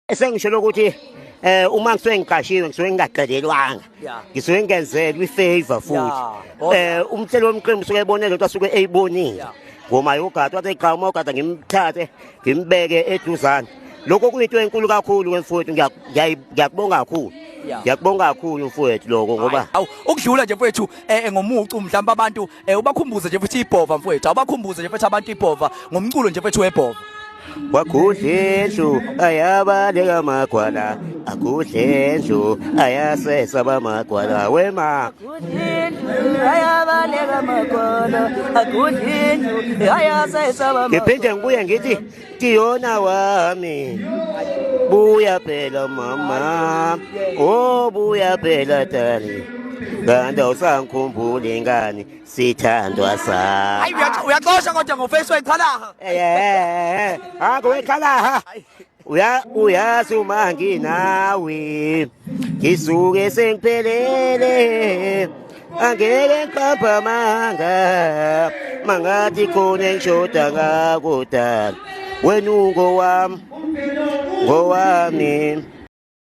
Esengisho ukuthi uma ngisuke ngiqashiwe ngisuke ngingaqedelwanga ngisuke ngenzelwe ifavor futhi umhlelo womqembu usuke ebonele ukuthi asuke eyibonile ngoma yogada wathi eqhamuka ogada ngimthathe ngimbeke eduzane lokho kuyinto enkulu kakhulu wemfowethu ngiyakubonga kakhulu ngiyakubonga kakhulu mfowethu lokho ngoba ukudlula nje mfowethu ngomucu mhlawumbe abantu ubakhumbuze nje futhi ibhova mfowethu abakhumbuze nje futhi abantu ibhova ngomculo nje mfowethu webhova wakudlendlu ayabaleka amagwala akudlendlu ayasesaba amagwala wema ayabaleka amagwala akudlendlu ayasesaba ngiphinde ngibuye ngithi Tiyona wami buya phela mama oh buya phela tani Ganda usangikhumbule ngani sithandwa sa Hayi uyaxosha kodwa ngoface wekhalaha wekhalaha uyazi uma nginawe ngisuke sengiphelele angeke ngiqapha manga mangathi khona engishoda ngakudala wena ngowami